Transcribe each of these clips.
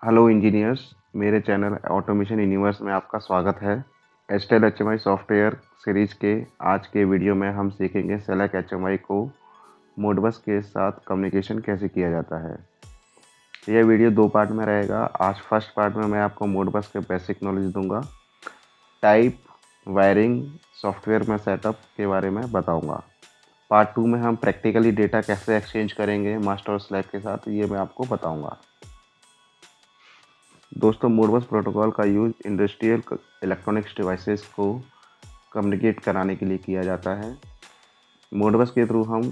Hello engineers, मेरे channel automation universe में आपका स्वागत है। एस्टेल एचएमआई सॉफ्टवेयर सीरीज के आज के वीडियो में हम सीखेंगे सेलेक्ट एचएमआई को मोडबस के साथ कम्युनिकेशन कैसे किया जाता है। यह वीडियो दो पार्ट में रहेगा। आज फर्स्ट पार्ट में मैं आपको मोडबस के बेसिक नॉलेज दूंगा, टाइप, वायरिंग, सॉफ्टवेयर में सेटअप के बारे में बताऊंगा। पार्ट 2 में हम प्रैक्टिकली डेटा कैसे एक्सचेंज करेंगे मास्टर और स्लैव के साथ, ये मैं आपको बताऊंगा। दोस्तों, मोडबस प्रोटोकॉल का यूज़ इंडस्ट्रियल इलेक्ट्रॉनिक्स डिवाइसेस को कम्युनिकेट कराने के लिए किया जाता है। मोडबस के थ्रू हम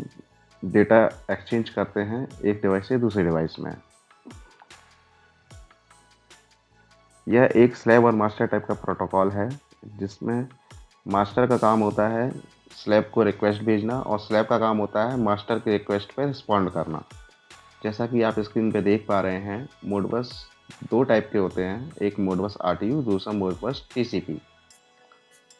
डेटा एक्सचेंज करते हैं एक डिवाइस से दूसरे डिवाइस में। यह एक स्लैब और मास्टर टाइप का प्रोटोकॉल है, जिसमें मास्टर का काम होता है स्लैब को रिक्वेस्ट भेजना और स्लैब का काम होता है मास्टर के रिक्वेस्ट पर रिस्पॉन्ड करना। जैसा कि आप स्क्रीन पे देख पा रहे हैं, मोडबस दो टाइप के होते हैं, एक मोडबस आरटीयू, दूसरा मोडबस टीसीपी।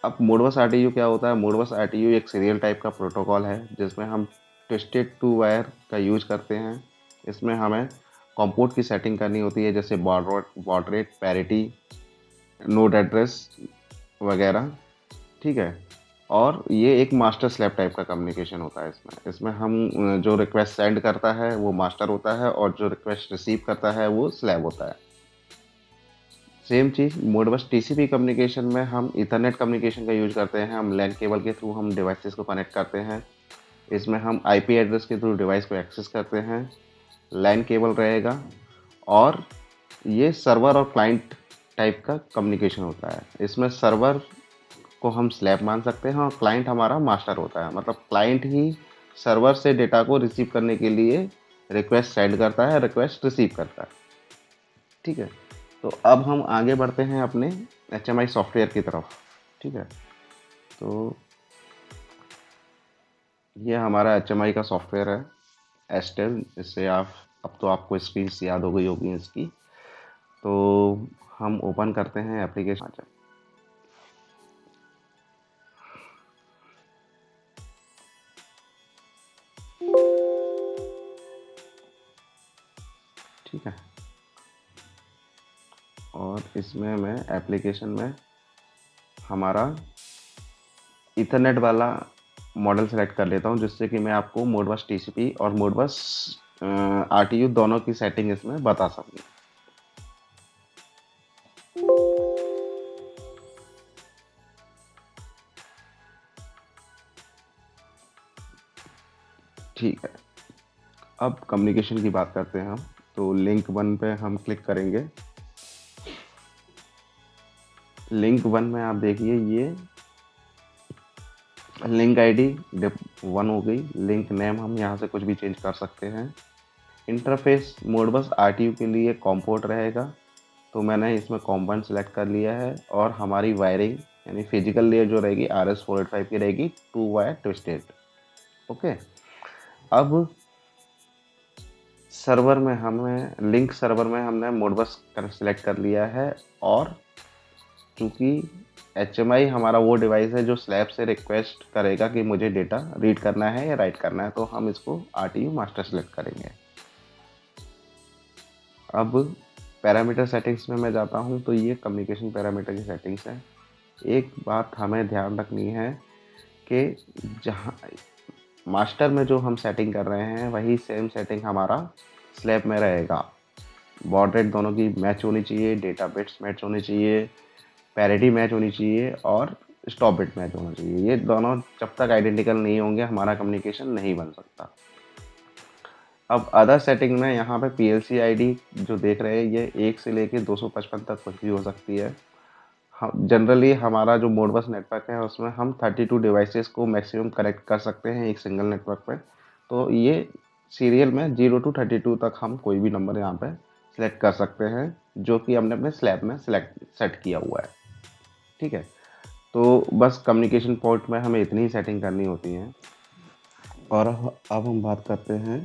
अब मोडबस आरटीयू क्या होता है? मोडबस आरटीयू एक सीरियल टाइप का प्रोटोकॉल है, जिसमें हम ट्विस्टेड टू वायर का यूज करते हैं। इसमें हमें कॉम्पोर्ट की सेटिंग करनी होती है, जैसे baud rate, parity, node address वगैरह। ठीक है। और ये एक मास्टर स्लैब टाइप का कम्युनिकेशन होता है। इसमें इसमें हम जो रिक्वेस्ट सेंड करता है वो मास्टर होता है, और जो रिक्वेस्ट रिसीव करता है वो स्लैब होता है। सेम चीज़ मोडबस टीसीपी कम्युनिकेशन में हम इथरनेट कम्युनिकेशन का यूज करते हैं। हम लैन केबल के थ्रू हम डिवाइसेस को कनेक्ट करते हैं। इसमें हम आईपी एड्रेस के थ्रू डिवाइस को एक्सेस करते हैं। लैन केबल रहेगा, और ये सर्वर और क्लाइंट टाइप का कम्युनिकेशन होता है। इसमें सर्वर को हम स्लैब मान सकते हैं और क्लाइंट हमारा मास्टर होता है। मतलब क्लाइंट ही सर्वर से डेटा को रिसीव करने के लिए रिक्वेस्ट सेंड करता है, रिक्वेस्ट रिसीव करता है। ठीक है। तो अब हम आगे बढ़ते हैं अपने एचएमआई सॉफ्टवेयर की तरफ। ठीक है। तो ये हमारा एचएमआई का सॉफ्टवेयर है, एस्टेल। इससे आप, अब तो आपको स्क्रीन से याद हो गई होगी इसकी। तो हम ओपन करते हैं एप्लीकेशन। ठीक है। और इसमें मैं एप्लीकेशन में हमारा इथरनेट वाला मॉडल सेलेक्ट कर लेता हूँ, जिससे कि मैं आपको मोडबस टीसीपी और मोडबस आरटीयू दोनों की सेटिंग इसमें बता सकूँ। ठीक है। अब कम्युनिकेशन की बात करते हैं हम। तो लिंक 1 पे हम क्लिक करेंगे। लिंक 1 में आप देखिए, ये लिंक आईडी डिप 1 हो गई। लिंक नेम हम यहाँ से कुछ भी चेंज कर सकते हैं। इंटरफेस मोडबस आरटीयू के लिए कॉम्पोर्ट रहेगा, तो मैंने इसमें कॉम्पोनेंट सेलेक्ट कर लिया है। और हमारी वायरिंग यानी फिजिकल लेयर जो रहेगी RS485 की रहेगी, 2 वायर ट्विस्टेड। ओके। अब सर्वर में हमें लिंक सर्वर में हमने मोडबस सेलेक्ट कर लिया है। और चूंकि HMI हमारा वो डिवाइस है जो स्लैब से रिक्वेस्ट करेगा कि मुझे डेटा रीड करना है या राइट करना है, तो हम इसको RTU मास्टर सेलेक्ट करेंगे। अब पैरामीटर सेटिंग्स में मैं जाता हूँ, तो ये कम्युनिकेशन पैरामीटर की सेटिंग्स है। एक बात हमें ध्यान रखनी है कि जहाँ मास्टर में जो हम सेटिंग कर रहे हैं वही सेम सेटिंग हमारा स्लैब में रहेगा। बॉड रेट दोनों की मैच होनी चाहिए, डेटा बिट्स मैच होनी चाहिए, पैरिटी मैच होनी चाहिए, और स्टॉप बिट मैच होना चाहिए। ये दोनों जब तक आइडेंटिकल नहीं होंगे हमारा कम्युनिकेशन नहीं बन सकता। अब अदर सेटिंग में यहाँ पे PLC आईडी जो देख रहे हैं, ये 1 से लेके 255 तक कुछ भी हो सकती है। हम जनरली हमारा जो मोडबस नेटवर्क है उसमें हम 32 डिवाइसेस को मैक्सिमम कनेक्ट कर सकते हैं एक सिंगल नेटवर्क पे। तो ये सीरियल में 0 to 32 तक हम कोई भी नंबर यहाँ पे सिलेक्ट कर सकते हैं, जो कि हमने अपने स्लैब में सेट किया हुआ है। ठीक है। तो बस कम्युनिकेशन पोर्ट में हमें इतनी ही सेटिंग करनी होती है। और अब हम बात करते हैं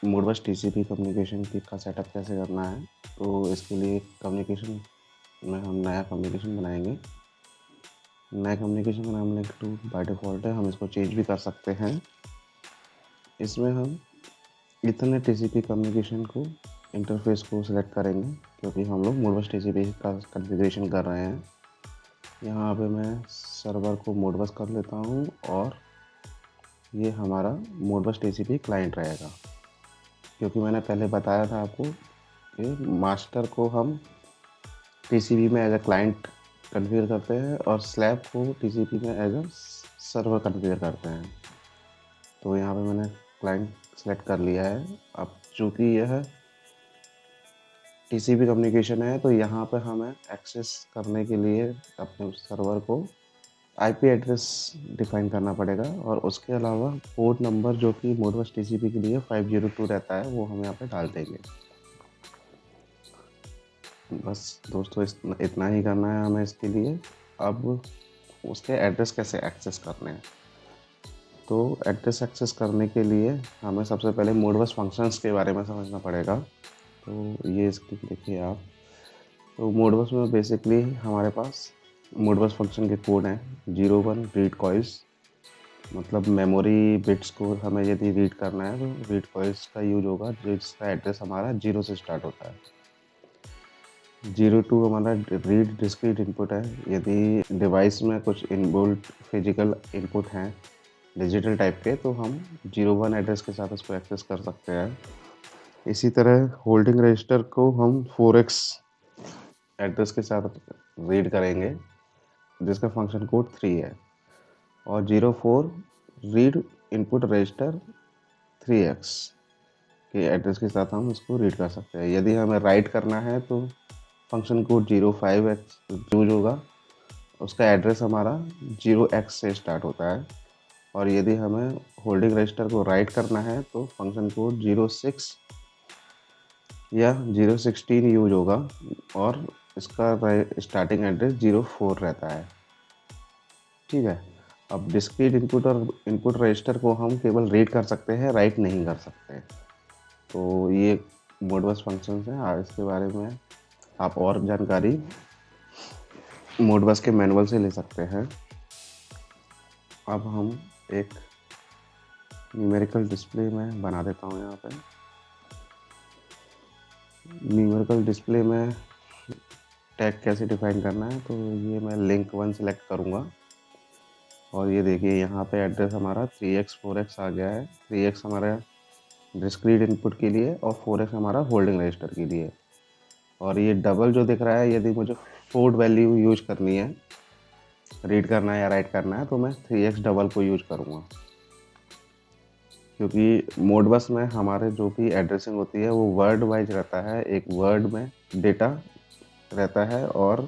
मोडबस TCP कम्युनिकेशन की का सेटअप कैसे करना है। तो इसके लिए कम्युनिकेशन में हम नया कम्युनिकेशन बनाएंगे। नया कम्युनिकेशन का नाम लिंक टू बाय डिफ़ॉल्ट है, हम इसको चेंज भी कर सकते हैं। इसमें हम इथरनेट TCP कम्युनिकेशन को इंटरफेस को सिलेक्ट करेंगे। क्योंकि हम लोग मोडबस टीसीपी का कॉन्फ़िगरेशन कर रहे हैं। यहाँ पे मैं सर्वर को मोडबस कर लेता हूँ और ये हमारा मोडबस टीसीपी क्लाइंट रहेगा। क्योंकि मैंने पहले बताया था आपको कि मास्टर को हम टीसीपी में एज अ क्लाइंट कॉन्फ़िगर करते हैं और स्लैब को टीसीपी में एज अ सर्वर कॉन्फ़िगर करते हैं। तो यहाँ पे मैंने क्लाइंट सेलेक्ट कर लिया है। अब चूँकि यह टीसीपी कम्युनिकेशन है तो यहाँ पे हमें एक्सेस करने के लिए अपने सर्वर को आईपी एड्रेस डिफाइन करना पड़ेगा और उसके अलावा पोर्ट नंबर जो कि मोडबस टीसीपी के लिए 502 रहता है वो हम यहाँ पे डाल देंगे। बस दोस्तों इतना ही करना है हमें इसके लिए। अब उसके एड्रेस कैसे एक्सेस करने हैं, तो एड्रेस एक्सेस करने के लिए हमें सबसे पहले मोडबस फंक्शंस के बारे में समझना पड़ेगा। तो ये इसकी देखिए आप, तो मोडबस में बेसिकली हमारे पास मोडबस फंक्शन के कोड हैं 01 रीड कॉइल्स, मतलब मेमोरी बिट्स को हमें यदि रीड करना है तो रीड कॉइल्स का यूज होगा जिसका एड्रेस हमारा 0 से स्टार्ट होता है। 02 हमारा रीड डिस्क्रीट इनपुट है, यदि डिवाइस में कुछ इनबिल्ट फिजिकल इनपुट हैं डिजिटल टाइप के तो हम 01 एड्रेस के साथ उसको एक्सेस कर सकते हैं। इसी तरह होल्डिंग रजिस्टर को हम 4x एड्रेस के साथ रीड करेंगे जिसका फंक्शन कोड 3 है, और 04 रीड इनपुट रजिस्टर 3x के एड्रेस के साथ हम इसको रीड कर सकते हैं। यदि हमें राइट करना है तो फंक्शन कोड 05x यूज होगा, उसका एड्रेस हमारा 0x से स्टार्ट होता है। और यदि हमें होल्डिंग रजिस्टर को राइट करना है तो फंक्शन कोड 06 या 016 यूज होगा और इसका स्टार्टिंग एड्रेस 04 रहता है। ठीक है। अब डिस्क्रीट इनपुट और इनपुट रजिस्टर को हम केवल रीड कर सकते हैं, राइट नहीं कर सकते। तो ये मोडबस फंक्शंस हैं। और इसके बारे में आप और जानकारी मोडबस के मैनुअल से ले सकते हैं। अब हम एक न्यूमेरिकल डिस्प्ले में बना देता हूँ। यहाँ पे न्यूमेरिकल डिस्प्ले में टैग कैसे डिफाइन करना है, तो ये मैं लिंक 1 सेलेक्ट करूँगा और ये देखिए यहाँ पे एड्रेस हमारा 3x 4x आ गया है। 3x हमारा डिस्क्रीट इनपुट के लिए और 4x हमारा होल्डिंग रजिस्टर के लिए। और ये डबल जो दिख रहा है, यदि मुझे फ्लोट वैल्यू यूज करनी है, रीड करना है या राइट करना है, तो मैं 3x डबल को यूज करूँगा। क्योंकि मोडबस में हमारे जो भी एड्रेसिंग होती है वो वर्ड वाइज रहता है, एक वर्ड में डेटा रहता है, और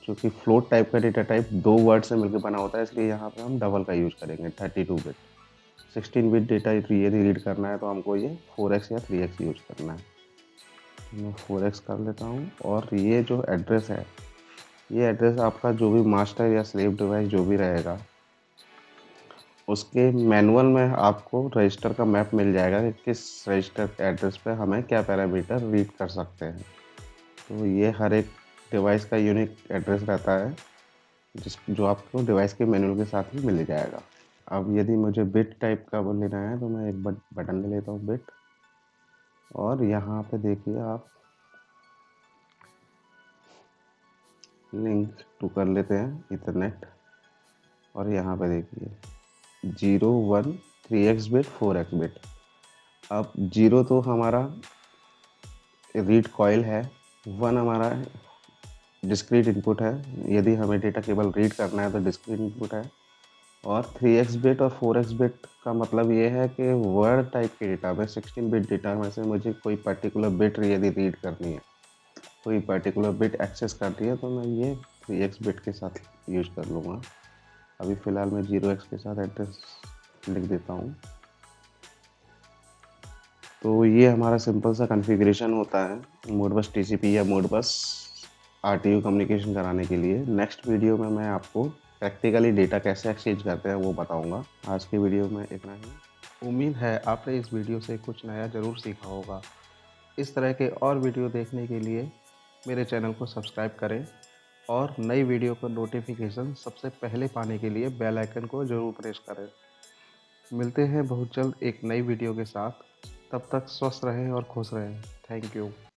चूँकि फ्लोट टाइप का डेटा टाइप 2 वर्ड से मिलकर बना होता है, इसलिए यहाँ पे हम डबल का यूज करेंगे 32 बिट। 16 बिट डेटा यदि रीड करना है तो हमको ये 4x या 3x यूज करना है। मैं 4x कर लेता हूँ। और ये जो एड्रेस है, ये एड्रेस आपका जो भी मास्टर या स्लेव डिवाइस जो भी रहेगा उसके मैनुअल में आपको रजिस्टर का मैप मिल जाएगा कि किस रजिस्टर के एड्रेस पे हमें क्या पैरामीटर रीड कर सकते हैं। तो ये हर एक डिवाइस का यूनिक एड्रेस रहता है जो आपको डिवाइस के मैनुअल के साथ ही मिल जाएगा। अब यदि मुझे बिट टाइप का वो लेना है तो मैं एक बटन ले लेता हूँ बिट, और यहाँ पे देखिए आप लिंक टू कर लेते हैं इथरनेट, और यहाँ पे देखिए 0 1 3x बिट 4x बिट। अब 0 तो हमारा रीड कॉइल है, 1 हमारा डिस्क्रीट इनपुट है, यदि हमें डेटा केवल रीड करना है तो डिस्क्रीट इनपुट है, और 3x बिट और 4x बिट का मतलब ये है कि वर्ड टाइप के डेटा में 16 बिट डेटा में से मुझे कोई पर्टिकुलर बिट यदि रीड करनी है, कोई पर्टिकुलर बिट एक्सेस करनी है, तो मैं ये 3x बिट के साथ यूज कर लूँगा। अभी फ़िलहाल मैं 0x के साथ एड्रेस लिख देता हूँ। तो ये हमारा सिंपल सा कॉन्फ़िगरेशन होता है मोडबस टीसीपी या मोडबस आरटीयू कम्युनिकेशन कराने के लिए। नेक्स्ट वीडियो में मैं आपको प्रैक्टिकली डेटा कैसे एक्सचेंज करते हैं वो बताऊंगा। आज की वीडियो में इतना ही। उम्मीद है आपने इस वीडियो से कुछ नया ज़रूर सीखा होगा। इस तरह के और वीडियो देखने के लिए मेरे चैनल को सब्सक्राइब करें और नई वीडियो का नोटिफिकेशन सबसे पहले पाने के लिए बेल आइकन को ज़रूर प्रेस करें। मिलते हैं बहुत जल्द एक नई वीडियो के साथ। तब तक स्वस्थ रहें और खुश रहें। Thank you.